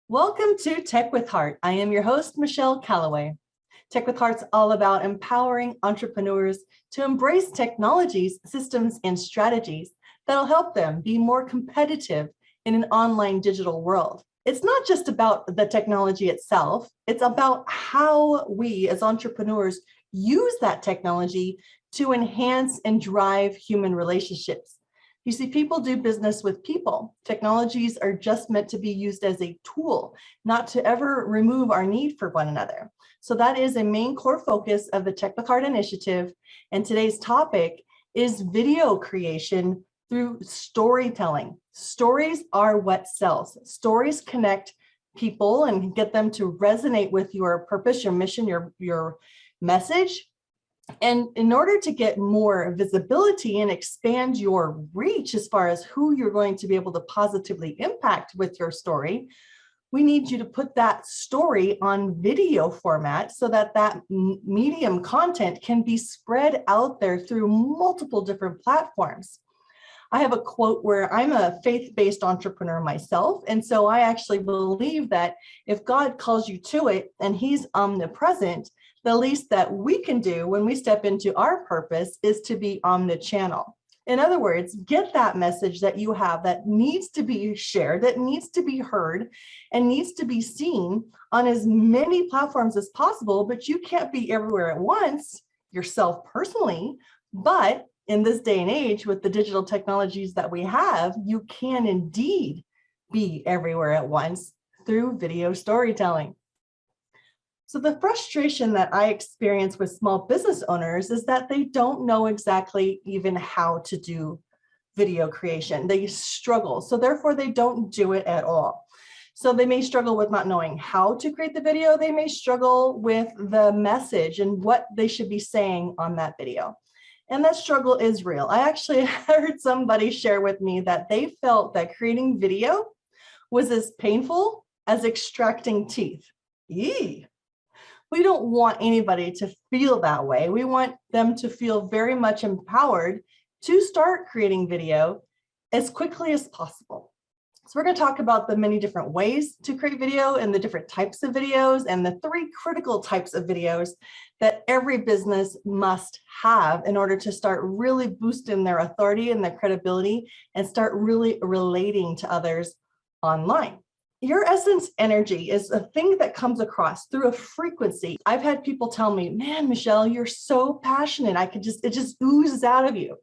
Welcome to Tech with Heart. I am your host, Michelle Calloway. Tech with Heart's all about empowering entrepreneurs to embrace technologies, systems, and strategies that'll help them be more competitive in an online digital world. It's not just about the technology itself, it's about how we as entrepreneurs use that technology to enhance and drive human relationships. You see, people do business with people. Technologies are just meant to be used as a tool, not to ever remove our need for one another. So that is a main core focus of the Tech with Heart initiative. And today's topic is video creation through storytelling. Stories are what sells. Stories connect people and get them to resonate with your purpose, your mission, your message. And in order to get more visibility and expand your reach as far as who you're going to be able to positively impact with your story, we need you to put that story on video format so that that medium content can be spread out there through multiple different platforms. I have a quote where I'm a faith-based entrepreneur myself. And so I actually believe that if God calls you to it and he's omnipresent, the least that we can do when we step into our purpose is to be omnichannel. In other words, get that message that you have that needs to be shared, that needs to be heard, and needs to be seen on as many platforms as possible, but you can't be everywhere at once yourself personally. But in this day and age, with the digital technologies that we have, you can indeed be everywhere at once through video storytelling. So the frustration that I experience with small business owners is that they don't know exactly even how to do video creation. They struggle, so therefore they don't do it at all. So they may struggle with not knowing how to create the video. They may struggle with the message and what they should be saying on that video. And that struggle is real. I actually heard somebody share with me that they felt that creating video was as painful as extracting teeth. Yee. We don't want anybody to feel that way. We want them to feel very much empowered to start creating video as quickly as possible. So we're going to talk about the many different ways to create video and the different types of videos and the 3 critical types of videos that every business must have in order to start really boosting their authority and their credibility and start really relating to others online. Your essence energy is a thing that comes across through a frequency. I've had people tell me, man, Michelle, you're so passionate. it just oozes out of you.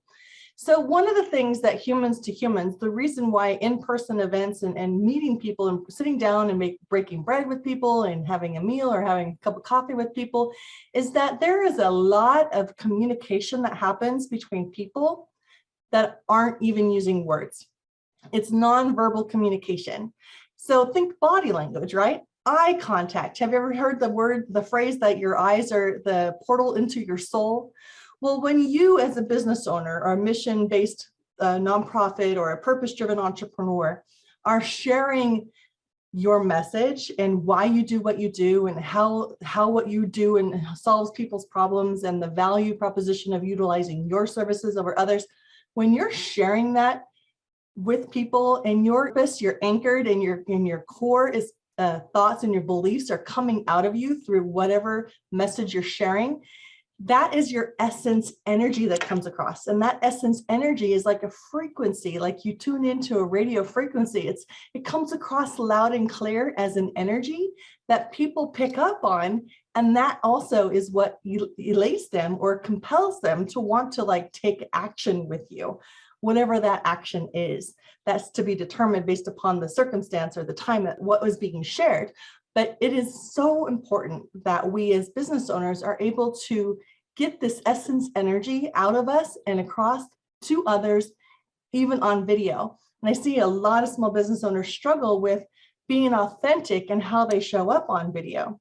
So one of the things that humans to humans, the reason why in-person events and meeting people and sitting down and breaking bread with people and having a meal or having a cup of coffee with people is that there is a lot of communication that happens between people that aren't even using words. It's nonverbal communication. So think body language, right? Eye contact. Have you ever heard the phrase that your eyes are the portal into your soul? Well, when you as a business owner or a mission-based nonprofit or a purpose-driven entrepreneur are sharing your message and why you do what you do and how what you do and solves people's problems and the value proposition of utilizing your services over others, when you're sharing that with people and your purpose, you're anchored and your core is thoughts and your beliefs are coming out of you through whatever message you're sharing, that is your essence energy that comes across. And that essence energy is like a frequency, like you tune into a radio frequency. It comes across loud and clear as an energy that people pick up on. And that also is what elates them or compels them to want to like take action with you. Whatever that action is, that's to be determined based upon the circumstance or the time that what was being shared. But it is so important that we as business owners are able to get this essence energy out of us and across to others, even on video. And I see a lot of small business owners struggle with being authentic and how they show up on video.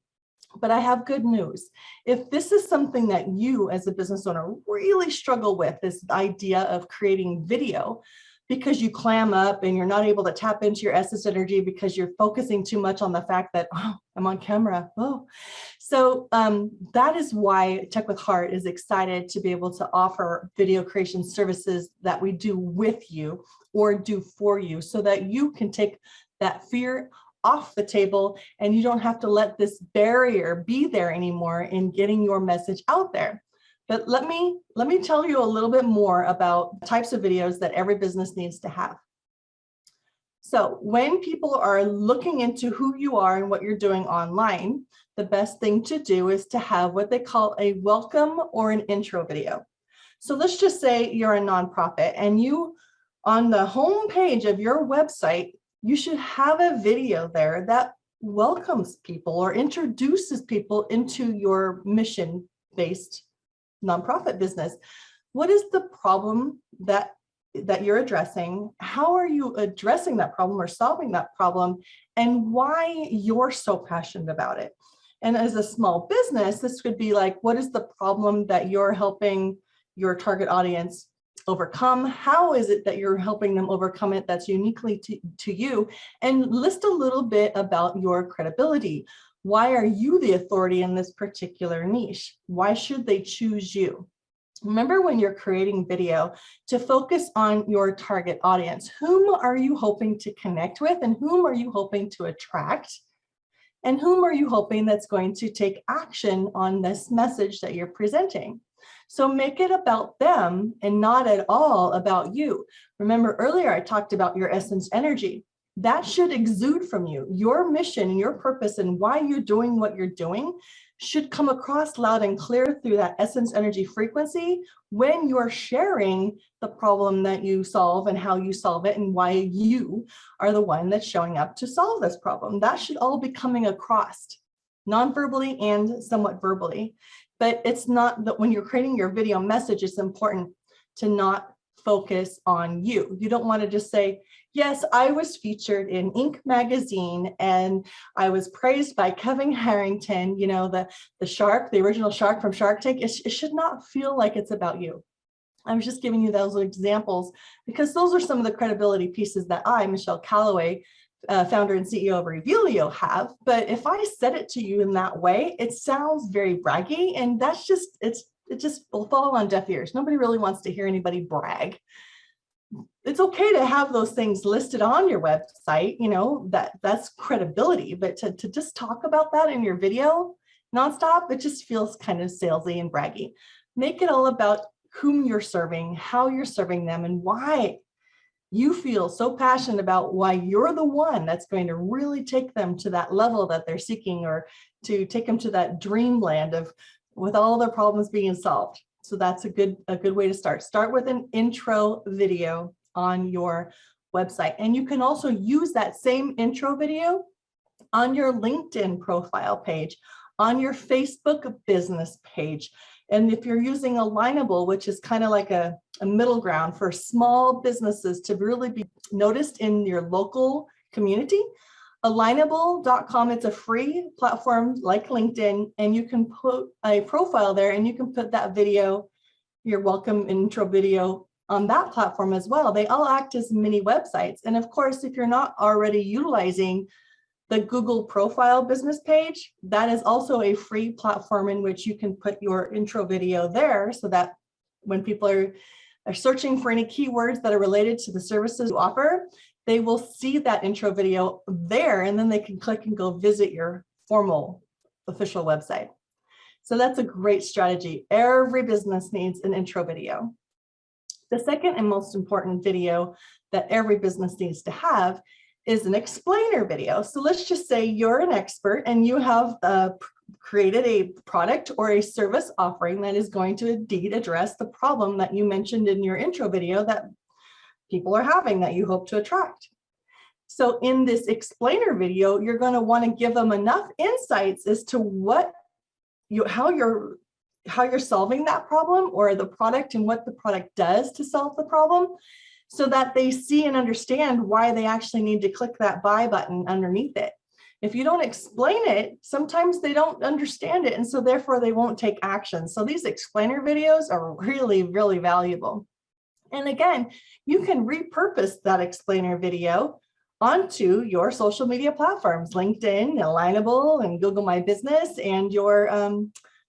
But I have good news. If this is something that you as a business owner really struggle with, this idea of creating video, because you clam up and you're not able to tap into your essence energy because you're focusing too much on the fact that, oh, I'm on camera. Oh, so that is why Tech with Heart is excited to be able to offer video creation services that we do with you or do for you, so that you can take that fear off the table and you don't have to let this barrier be there anymore in getting your message out there. But let me tell you a little bit more about types of videos that every business needs to have. So when people are looking into who you are and what you're doing online, the best thing to do is to have what they call a welcome or an intro video. So let's just say you're a nonprofit and you, on the home page of your website, you should have a video there that welcomes people or introduces people into your mission-based nonprofit business. What is the problem that you're addressing? How are you addressing that problem or solving that problem? And why you're so passionate about it? And as a small business, this could be like, what is the problem that you're helping your target audience overcome? How is it that you're helping them overcome it that's uniquely to you? And list a little bit about your credibility. Why are you the authority in this particular niche? Why should they choose you? Remember, when you're creating video, to focus on your target audience. Whom are you hoping to connect with, and whom are you hoping to attract? And whom are you hoping that's going to take action on this message that you're presenting? So make it about them and not at all about you. Remember earlier, I talked about your essence energy. That should exude from you. Your mission and your purpose and why you're doing what you're doing should come across loud and clear through that essence energy frequency when you're sharing the problem that you solve and how you solve it and why you are the one that's showing up to solve this problem. That should all be coming across non-verbally and somewhat verbally. But it's not that when you're creating your video message, it's important to not focus on you. You don't want to just say, yes, I was featured in Inc. magazine and I was praised by Kevin Harrington, you know, the shark, the original shark from Shark Tank. It should not feel like it's about you. I was just giving you those examples because those are some of the credibility pieces that I, Michelle Callaway, founder and CEO of Revealio, have. But if I said it to you in that way, it sounds very braggy, and that's just, it just will fall on deaf ears. Nobody really wants to hear anybody brag. It's okay to have those things listed on your website, you know, that's credibility, but to just talk about that in your video nonstop, it just feels kind of salesy and braggy. Make it all about whom you're serving, how you're serving them, and why you feel so passionate about why you're the one that's going to really take them to that level that they're seeking, or to take them to that dreamland of with all their problems being solved. So that's a good way to start. Start with an intro video on your website. And you can also use that same intro video on your LinkedIn profile page, on your Facebook business page. And if you're using Alignable, which is kind of like a middle ground for small businesses to really be noticed in your local community, Alignable.com, it's a free platform like LinkedIn, and you can put a profile there and you can put that video, your welcome intro video, on that platform as well. They all act as mini websites. And of course, if you're not already utilizing the Google profile business page, that is also a free platform in which you can put your intro video there, so that when people are searching for any keywords that are related to the services you offer, they will see that intro video there, and then they can click and go visit your formal official website. So that's a great strategy. Every business needs an intro video. The second and most important video that every business needs to have is an explainer video. So let's just say you're an expert and you have created a product or a service offering that is going to indeed address the problem that you mentioned in your intro video that people are having, that you hope to attract. So in this explainer video, you're going to want to give them enough insights as to how you're solving that problem, or the product and what the product does to solve the problem, so that they see and understand why they actually need to click that buy button underneath it. If you don't explain it, sometimes they don't understand it. And so therefore they won't take action. So these explainer videos are really, really valuable. And again, you can repurpose that explainer video onto your social media platforms, LinkedIn, Alignable, and Google My Business, and your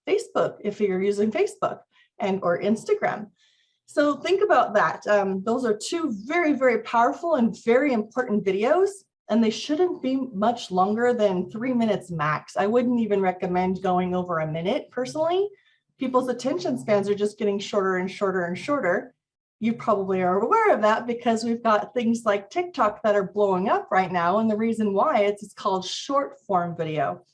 Facebook, if you're using Facebook or Instagram. So think about that. Those are two very, very powerful and very important videos, and they shouldn't be much longer than 3 minutes max. I wouldn't even recommend going over a minute personally. People's attention spans are just getting shorter and shorter and shorter. You probably are aware of that because we've got things like TikTok that are blowing up right now. And the reason why it's called short form video.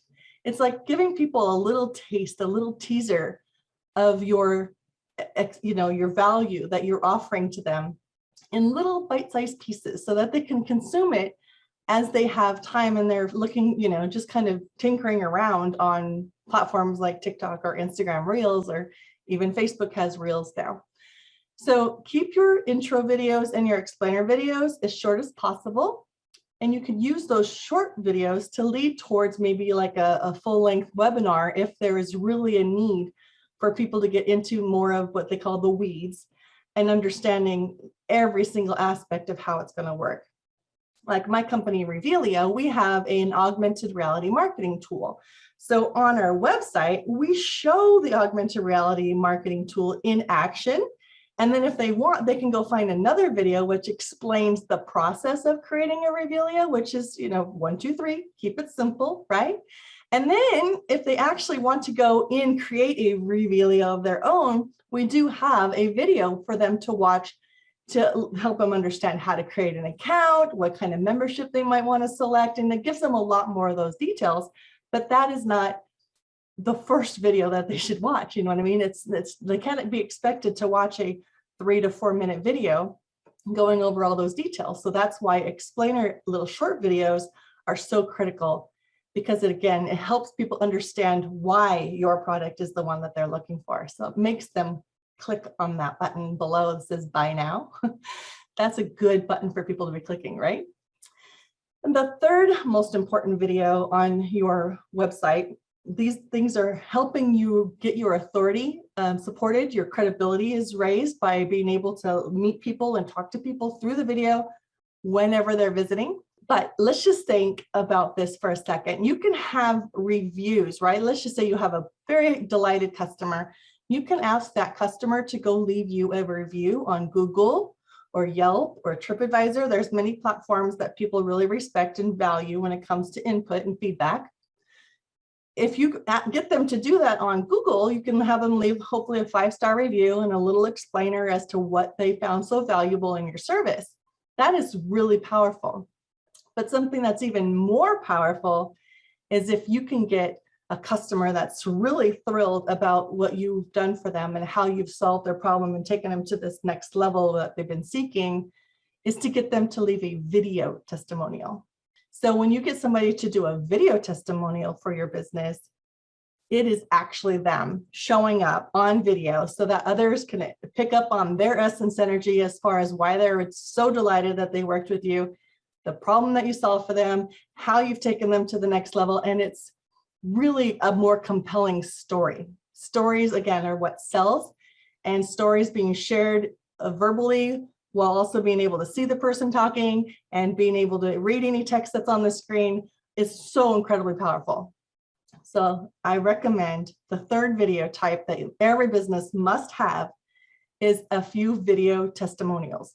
It's like giving people a little taste, a little teaser of your value that you're offering to them in little bite-sized pieces so that they can consume it as they have time and they're looking, just kind of tinkering around on platforms like TikTok or Instagram Reels, or even Facebook has Reels now. So keep your intro videos and your explainer videos as short as possible. And you can use those short videos to lead towards maybe like a full-length webinar if there is really a need for people to get into more of what they call the weeds and understanding every single aspect of how it's going to work. Like my company, Revealia, we have an augmented reality marketing tool. So on our website, we show the augmented reality marketing tool in action. And then if they want, they can go find another video which explains the process of creating a Revealia, which is, 1, 2, 3, keep it simple, right? And then if they actually want to go in, create a Revealia of their own, we do have a video for them to watch to help them understand how to create an account, what kind of membership they might want to select, and it gives them a lot more of those details. But that is not the first video that they should watch. You know what I mean? They can't be expected to watch a 3 to 4 minute video going over all those details. So that's why explainer little short videos are so critical, because it helps people understand why your product is the one that they're looking for. So it makes them click on that button below that says buy now. That's a good button for people to be clicking, right? And the third most important video on your website, these things are helping you get your authority supported. Your credibility is raised by being able to meet people and talk to people through the video whenever they're visiting. But let's just think about this for a second. You can have reviews, right? Let's just say you have a very delighted customer. You can ask that customer to go leave you a review on Google or Yelp or TripAdvisor. There's many platforms that people really respect and value when it comes to input and feedback. If you get them to do that on Google, you can have them leave hopefully a 5-star review and a little explainer as to what they found so valuable in your service. That is really powerful. But something that's even more powerful is if you can get a customer that's really thrilled about what you've done for them and how you've solved their problem and taken them to this next level that they've been seeking, is to get them to leave a video testimonial. So when you get somebody to do a video testimonial for your business, it is actually them showing up on video so that others can pick up on their essence energy as far as why they're so delighted that they worked with you, the problem that you solved for them, how you've taken them to the next level. And it's really a more compelling story. Stories, again, are what sells, and stories being shared verbally while also being able to see the person talking and being able to read any text that's on the screen is so incredibly powerful. So I recommend the third video type that every business must have is a few video testimonials.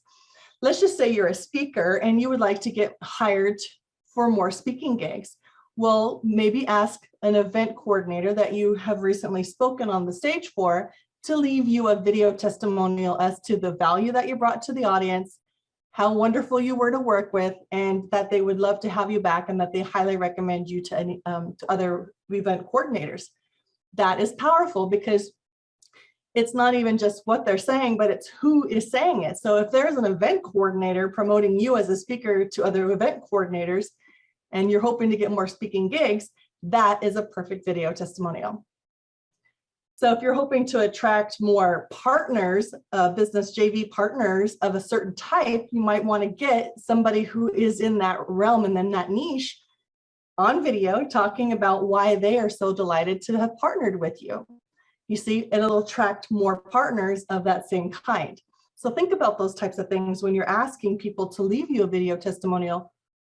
Let's just say you're a speaker and you would like to get hired for more speaking gigs. Well, maybe ask an event coordinator that you have recently spoken on the stage for to leave you a video testimonial as to the value that you brought to the audience, how wonderful you were to work with, and that they would love to have you back and that they highly recommend you to other event coordinators. That is powerful because it's not even just what they're saying, but it's who is saying it. So if there's an event coordinator promoting you as a speaker to other event coordinators, and you're hoping to get more speaking gigs, that is a perfect video testimonial. So if you're hoping to attract more partners, business JV partners of a certain type, you might want to get somebody who is in that realm and in that niche on video talking about why they are so delighted to have partnered with you. You see, and it'll attract more partners of that same kind. So think about those types of things when you're asking people to leave you a video testimonial.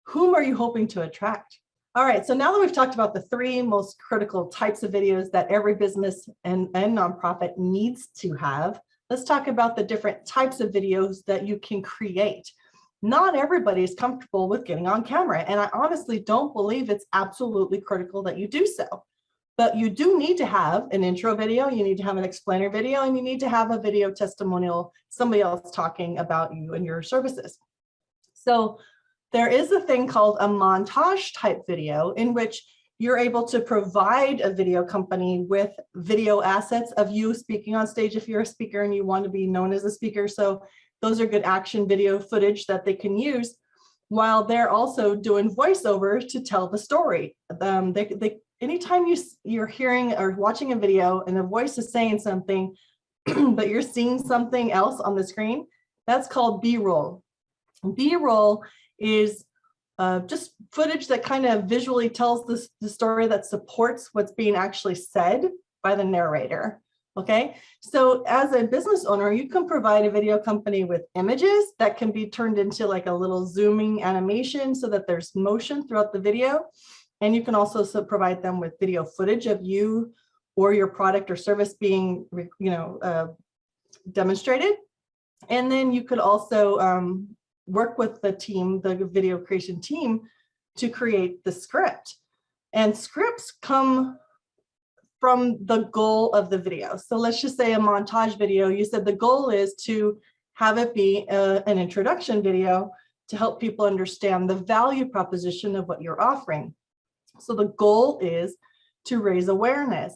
Whom are you hoping to attract? All right, so now that we've talked about the 3 most critical types of videos that every business and nonprofit needs to have, let's talk about the different types of videos that you can create. Not everybody is comfortable with getting on camera, and I honestly don't believe it's absolutely critical that you do so. But you do need to have an intro video, you need to have an explainer video, and you need to have a video testimonial, somebody else talking about you and your services. So there is a thing called a montage type video in which you're able to provide a video company with video assets of you speaking on stage if you're a speaker and you want to be known as a speaker. So those are good action video footage that they can use while they're also doing voiceover to tell the story. Anytime you're hearing or watching a video and the voice is saying something, but you're seeing something else on the screen, that's called B-roll. B-roll is just footage that kind of visually tells the story that supports what's being actually said by the narrator. Okay, so as a business owner, you can provide a video company with images that can be turned into like a little zooming animation so that there's motion throughout the video. And you can also provide them with video footage of you or your product or service being, demonstrated. And then you could also work with the team, the video creation team, to create the script. And scripts come from the goal of the video. So let's just say a montage video, you said the goal is to have it be an introduction video to help people understand the value proposition of what you're offering. So the goal is to raise awareness,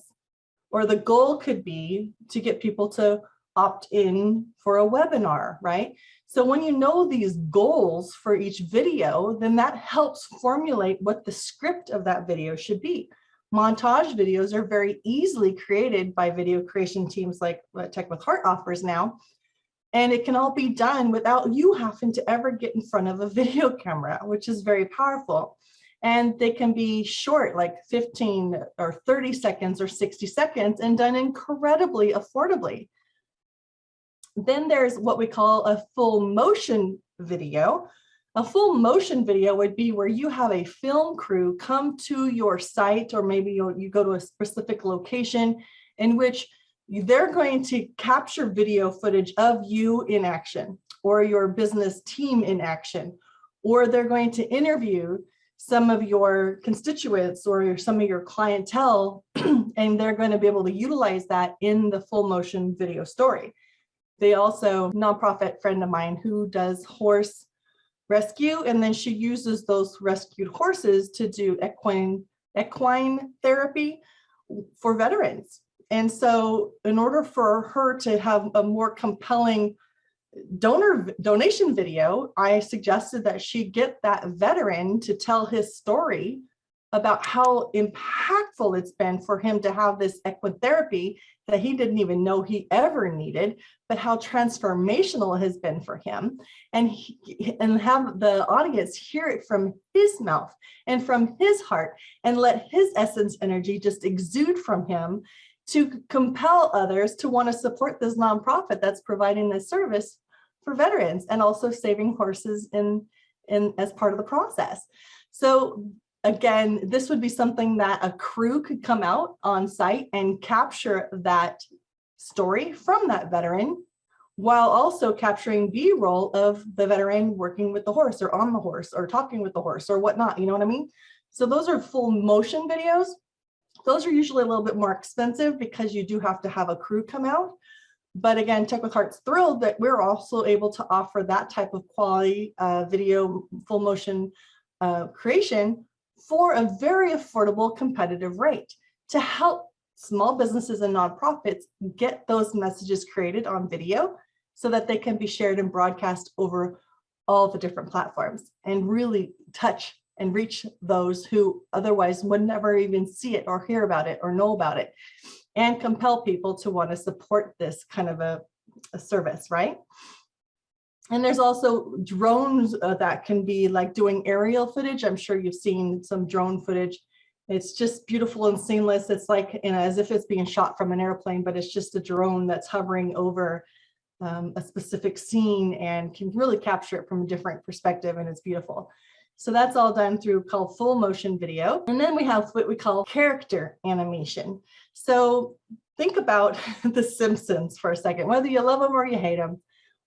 or the goal could be to get people to opt in for a webinar, right? So when you know these goals for each video, then that helps formulate what the script of that video should be. Montage videos are very easily created by video creation teams like what Tech with Heart offers now. And it can all be done without you having to ever get in front of a video camera, which is very powerful. And they can be short, like 15 or 30 seconds or 60 seconds, and done incredibly affordably. Then there's what we call a full motion video. A full motion video would be where you have a film crew come to your site, or maybe you go to a specific location in which they're going to capture video footage of you in action, or your business team in action, or they're going to interview some of your constituents or some of your clientele, and they're going to be able to utilize that in the full motion video story. They also, nonprofit friend of mine who does horse rescue, and then she uses those rescued horses to do equine therapy for veterans. And so in order for her to have a more compelling donation video, I suggested that she get that veteran to tell his story about how impactful it's been for him to have this equine therapy that he didn't even know he ever needed, but how transformational it has been for him, and have the audience hear it from his mouth and from his heart, and let his essence energy just exude from him to compel others to want to support this nonprofit that's providing this service for veterans and also saving horses in as part of the process. So again, this would be something that a crew could come out on site and capture that story from that veteran, while also capturing B-roll of the veteran working with the horse or on the horse or talking with the horse or whatnot, you know what I mean? So those are full motion videos. Those are usually a little bit more expensive because you do have to have a crew come out. But again, Tech with Heart's thrilled that we're also able to offer that type of quality video full motion creation for a very affordable competitive rate to help small businesses and nonprofits get those messages created on video so that they can be shared and broadcast over all the different platforms and really touch and reach those who otherwise would never even see it or hear about it or know about it, and compel people to want to support this kind of a service, right? And there's also drones that can be like doing aerial footage. I'm sure you've seen some drone footage. It's just beautiful and seamless. It's like, as if it's being shot from an airplane, but it's just a drone that's hovering over a specific scene and can really capture it from a different perspective, and it's beautiful. So that's all done through called full motion video. And then we have what we call character animation. So think about The Simpsons for a second, whether you love them or you hate them.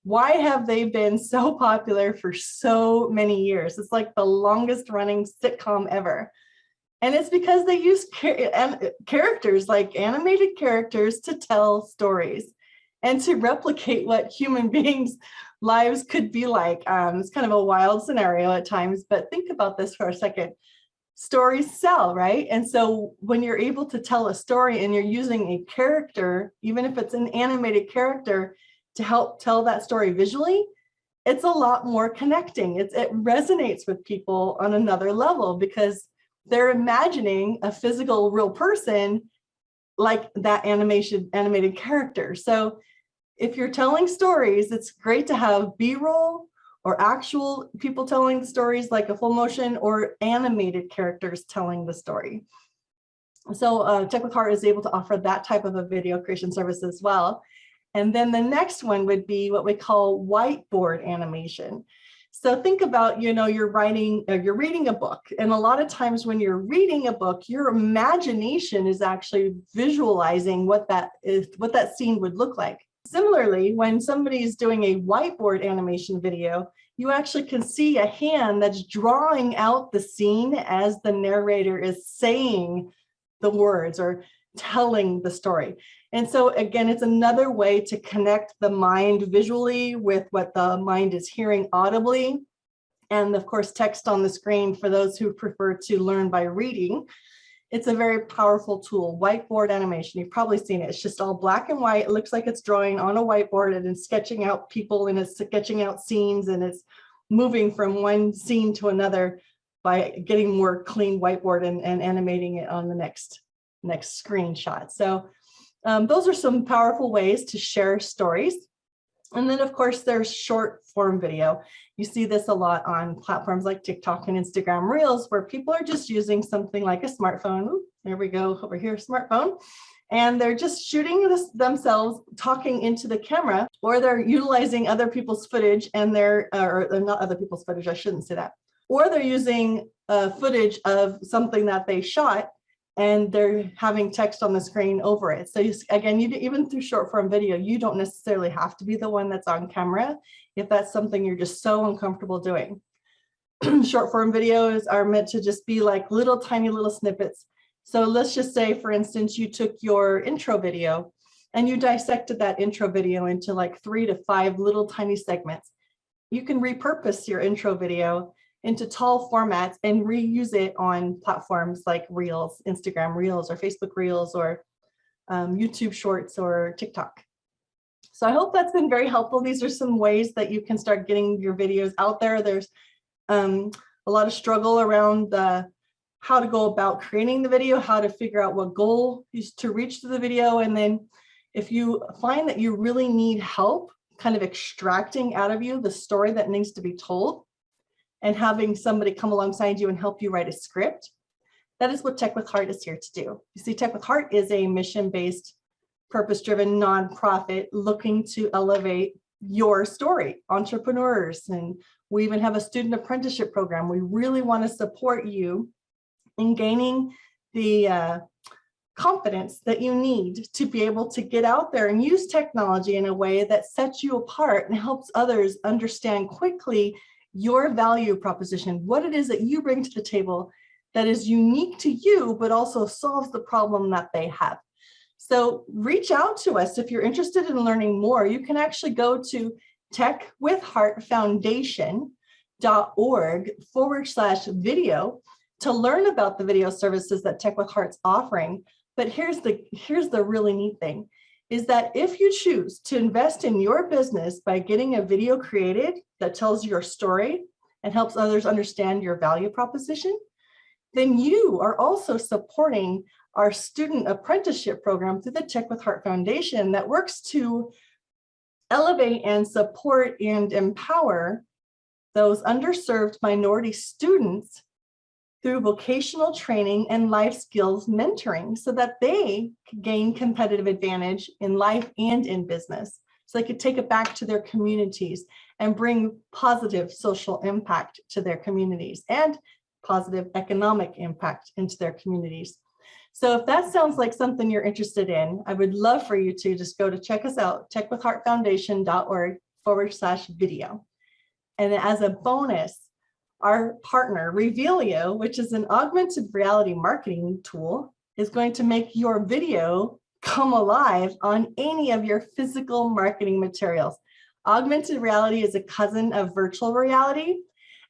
Why have they been so popular for so many years? It's like the longest running sitcom ever. And it's because they use characters, like animated characters, to tell stories and to replicate what human beings' lives could be like. It's kind of a wild scenario at times, but think about this for a second. Stories sell, right? And so when you're able to tell a story and you're using a character, even if it's an animated character, to help tell that story visually, it's a lot more connecting. It resonates with people on another level because they're imagining a physical, real person like that animated character. So if you're telling stories, it's great to have B-roll or actual people telling the stories like a full motion, or animated characters telling the story. So Tech with Heart is able to offer that type of a video creation service as well. And then the next one would be what we call whiteboard animation. So think about, you're reading a book, and a lot of times when you're reading a book, your imagination is actually visualizing what that scene would look like. Similarly, when somebody is doing a whiteboard animation video, you actually can see a hand that's drawing out the scene as the narrator is saying the words or telling the story. And so again, it's another way to connect the mind visually with what the mind is hearing audibly. And of course, text on the screen for those who prefer to learn by reading. It's a very powerful tool. Whiteboard animation, you've probably seen it. It's just all black and white. It looks like it's drawing on a whiteboard, and it's sketching out people, and it's sketching out scenes, and it's moving from one scene to another by getting more clean whiteboard and animating it on the next screenshot. So those are some powerful ways to share stories. And then of course there's short form video. You see this a lot on platforms like TikTok and Instagram Reels, where people are just using something like a smartphone. Ooh, there we go, over here, smartphone. And they're just shooting themselves talking into the camera, or they're utilizing other people's footage, and they're not other people's footage, I shouldn't say that. Or they're using footage of something that they shot, and they're having text on the screen over it. So again, even through short form video, you don't necessarily have to be the one that's on camera if that's something you're just so uncomfortable doing. Short form videos are meant to just be like tiny little snippets. So let's just say, for instance, you took your intro video and you dissected that intro video into like 3 to 5 little tiny segments. You can repurpose your intro video into tall formats and reuse it on platforms like Reels, Instagram Reels, or Facebook Reels, or YouTube Shorts, or TikTok. So I hope that's been very helpful. These are some ways that you can start getting your videos out there. There's a lot of struggle around how to go about creating the video, how to figure out what goal is to reach to the video. And then if you find that you really need help kind of extracting out of you the story that needs to be told, and having somebody come alongside you and help you write a script, that is what Tech with Heart is here to do. You see, Tech with Heart is a mission-based, purpose-driven nonprofit looking to elevate your story, entrepreneurs. And we even have a student apprenticeship program. We really want to support you in gaining the confidence that you need to be able to get out there and use technology in a way that sets you apart and helps others understand quickly your value proposition, what it is that you bring to the table that is unique to you, but also solves the problem that they have. So reach out to us if you're interested in learning more. You can actually go to techwithheartfoundation.org/video to learn about the video services that Tech with Heart's offering. But here's the really neat thing, is that if you choose to invest in your business by getting a video created that tells your story and helps others understand your value proposition, then you are also supporting our student apprenticeship program through the Tech with Heart Foundation that works to elevate and support and empower those underserved minority students through vocational training and life skills mentoring so that they can gain competitive advantage in life and in business. So they could take it back to their communities and bring positive social impact to their communities and positive economic impact into their communities. So if that sounds like something you're interested in, I would love for you to just go to check us out, techwithheartfoundation.org/video. And as a bonus, our partner, Revealio, which is an augmented reality marketing tool, is going to make your video come alive on any of your physical marketing materials. Augmented reality is a cousin of virtual reality.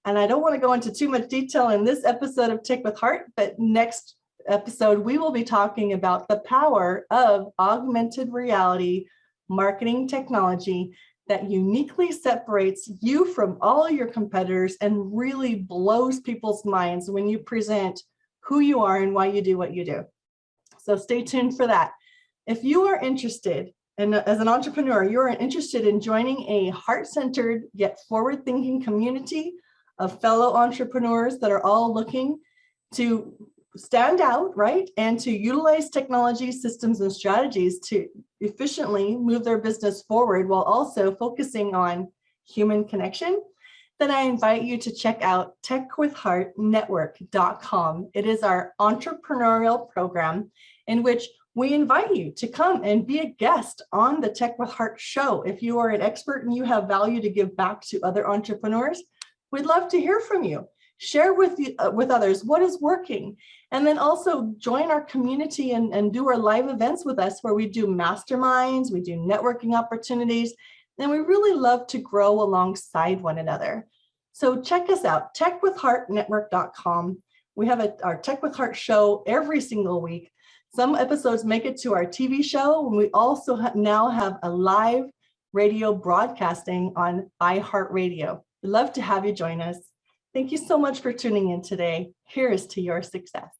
And I don't want to go into too much detail in this episode of Tech with Heart, but next episode, we will be talking about the power of augmented reality marketing technology that uniquely separates you from all your competitors and really blows people's minds when you present who you are and why you do what you do. So stay tuned for that. If you are interested, and as an entrepreneur, you're interested in joining a heart-centered yet forward-thinking community of fellow entrepreneurs that are all looking to stand out, right? And to utilize technology, systems, and strategies to efficiently move their business forward while also focusing on human connection, then I invite you to check out techwithheartnetwork.com. It is our entrepreneurial program in which we invite you to come and be a guest on the Tech with Heart show. If you are an expert and you have value to give back to other entrepreneurs, we'd love to hear from you. Share with others what is working, and then also join our community and do our live events with us where we do masterminds, we do networking opportunities, and we really love to grow alongside one another. So check us out, techwithheartnetwork.com. We have our Tech with Heart show every single week. Some episodes make it to our TV show, and we also now have a live radio broadcasting on iHeartRadio. We'd love to have you join us. Thank you so much for tuning in today. Here is to your success.